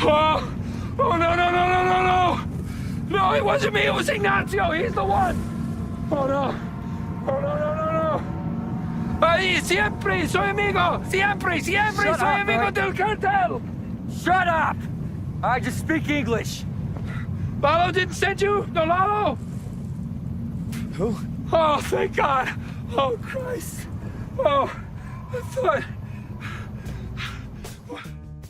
Oh! Oh, no, no, no, no, no, no! No, it wasn't me, it was Ignacio! He's the one! Oh, no! Oh, no, no, no, no! Ay, siempre soy amigo! Siempre, siempre Shut soy up, amigo man. del cartel! Shut up! I just speak English. Lalo didn't send you? No, Lalo? Who? Oh, thank God! Oh, Christ! Oh, I thought...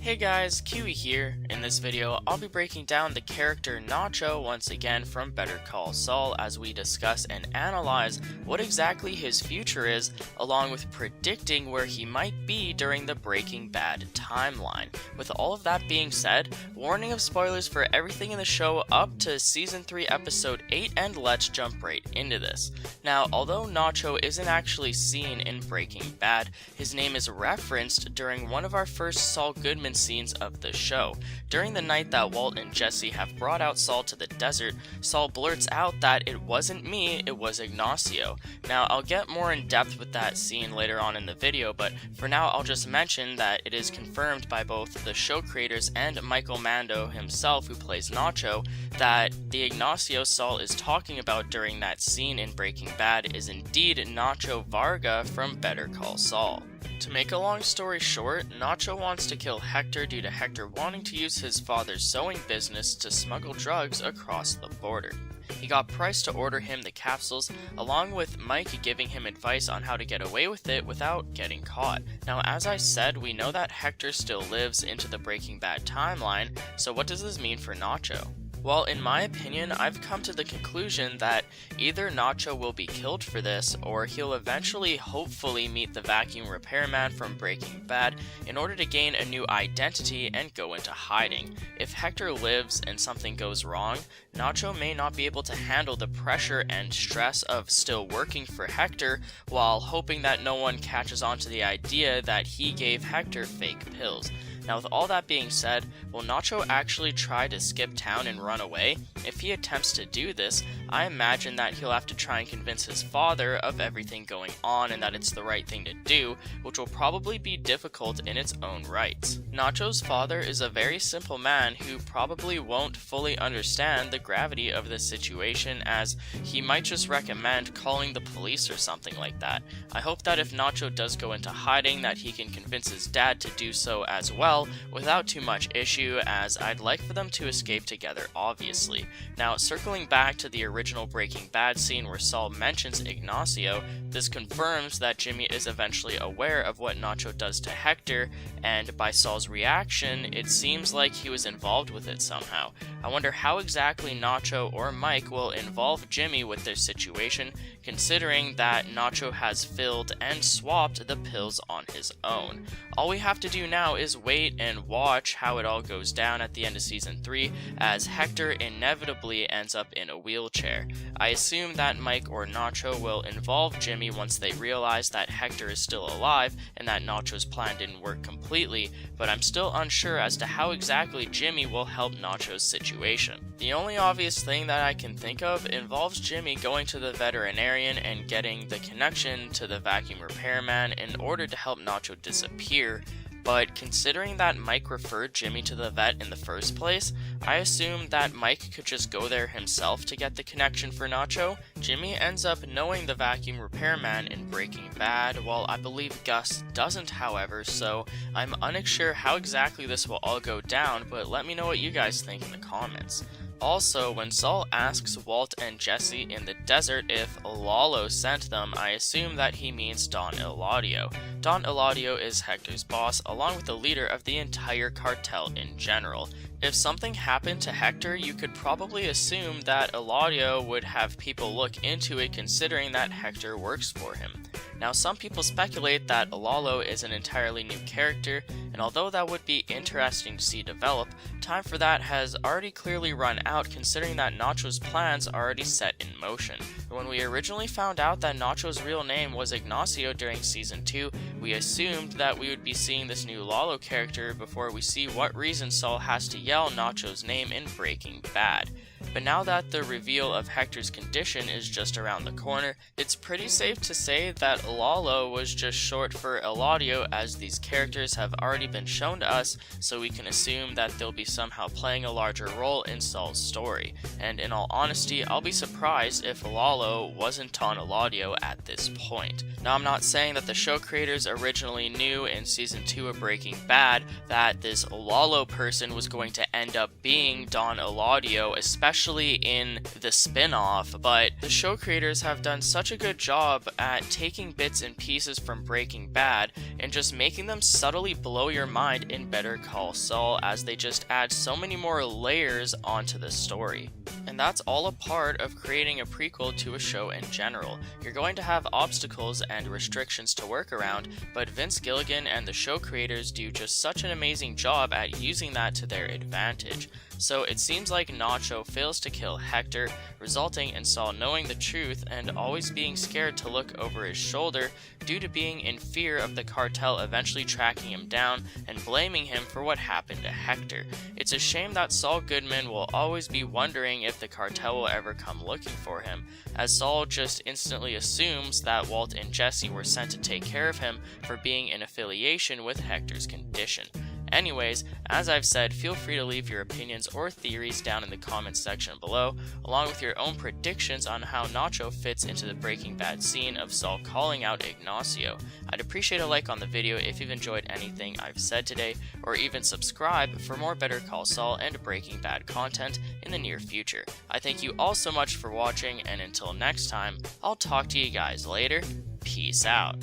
Hey guys, Kiwi here. In this video, I'll be breaking down the character Nacho once again from Better Call Saul as we discuss and analyze what exactly his future is, along with predicting where he might be during the Breaking Bad timeline. With all of that being said, warning of spoilers for everything in the show up to Season 3 Episode 8, and let's jump right into this. Now, although Nacho isn't actually seen in Breaking Bad, his name is referenced during one of our first Saul Goodman scenes of the show. During the night that Walt and Jesse have brought out Saul to the desert, Saul blurts out that it wasn't me, it was Ignacio. Now, I'll get more in depth with that scene later on in the video, but for now I'll just mention that it is confirmed by both the show creators and Michael Mando himself, who plays Nacho, that the Ignacio Saul is talking about during that scene in Breaking Bad is indeed Nacho Varga from Better Call Saul. To make a long story short, Nacho wants to kill Hector due to Hector wanting to use his father's sewing business to smuggle drugs across the border. He got Price to order him the capsules, along with Mike giving him advice on how to get away with it without getting caught. Now, as I said, we know that Hector still lives into the Breaking Bad timeline, so what does this mean for Nacho? Well, in my opinion, I've come to the conclusion that either Nacho will be killed for this, or he'll eventually hopefully meet the vacuum repairman from Breaking Bad in order to gain a new identity and go into hiding. If Hector lives and something goes wrong, Nacho may not be able to handle the pressure and stress of still working for Hector while hoping that no one catches on to the idea that he gave Hector fake pills. Now, with all that being said, will Nacho actually try to skip town and run away? If he attempts to do this, I imagine that he'll have to try and convince his father of everything going on and that it's the right thing to do, which will probably be difficult in its own right. Nacho's father is a very simple man who probably won't fully understand the gravity of this situation, as he might just recommend calling the police or something like that. I hope that if Nacho does go into hiding, that he can convince his dad to do so as well, without too much issue, as I'd like for them to escape together, obviously. Now, circling back to the original Breaking Bad scene where Saul mentions Ignacio, this confirms that Jimmy is eventually aware of what Nacho does to Hector, and by Saul's reaction, it seems like he was involved with it somehow. I wonder how exactly Nacho or Mike will involve Jimmy with their situation, considering that Nacho has filled and swapped the pills on his own. All we have to do now is wait and watch how it all goes down at the end of Season 3, as Hector inevitably ends up in a wheelchair. I assume that Mike or Nacho will involve Jimmy once they realize that Hector is still alive and that Nacho's plan didn't work completely, but I'm still unsure as to how exactly Jimmy will help Nacho's situation. The only obvious thing that I can think of involves Jimmy going to the veterinarian and getting the connection to the vacuum repairman in order to help Nacho disappear. But considering that Mike referred Jimmy to the vet in the first place, I assumed that Mike could just go there himself to get the connection for Nacho. Jimmy ends up knowing the vacuum repairman in Breaking Bad, while I believe Gus doesn't, however, so I'm unsure how exactly this will all go down, but let me know what you guys think in the comments. Also, when Saul asks Walt and Jesse in the desert if Lalo sent them, I assume that he means Don Eladio. Don Eladio is Hector's boss, along with the leader of the entire cartel in general. If something happened to Hector, you could probably assume that Eladio would have people look into it, considering that Hector works for him. Now, some people speculate that Lalo is an entirely new character, and although that would be interesting to see develop, time for that has already clearly run out, considering that Nacho's plans are already set in motion. When we originally found out that Nacho's real name was Ignacio during Season 2, we assumed that we would be seeing this new Lalo character before we see what reason Saul has to yell Nacho's name in Breaking Bad. But now that the reveal of Hector's condition is just around the corner, it's pretty safe to say that Lalo was just short for Eladio, as these characters have already been shown to us, so we can assume that they'll be somehow playing a larger role in Saul's story. And in all honesty, I'll be surprised if Lalo wasn't on Eladio at this point. Now, I'm not saying that the show creators originally knew in season 2 of Breaking Bad that this Lalo person was going to end up being Don Eladio, especially in the spin-off, but the show creators have done such a good job at taking bits and pieces from Breaking Bad and just making them subtly blow your mind in Better Call Saul, as they just add so many more layers onto the story. And that's all a part of creating a prequel to a show in general. You're going to have obstacles and restrictions to work around, but Vince Gilligan and the show creators do just such an amazing job at using that to their advantage. So it seems like Nacho fails to kill Hector, resulting in Saul knowing the truth and always being scared to look over his shoulder due to being in fear of the cartel eventually tracking him down and blaming him for what happened to Hector. It's a shame that Saul Goodman will always be wondering if the cartel will ever come looking for him, as Saul just instantly assumes that Walt and Jesse were sent to take care of him for being in affiliation with Hector's condition. Anyways, as I've said, feel free to leave your opinions or theories down in the comments section below, along with your own predictions on how Nacho fits into the Breaking Bad scene of Saul calling out Ignacio. I'd appreciate a like on the video if you've enjoyed anything I've said today, or even subscribe for more Better Call Saul and Breaking Bad content in the near future. I thank you all so much for watching, and until next time, I'll talk to you guys later. Peace out.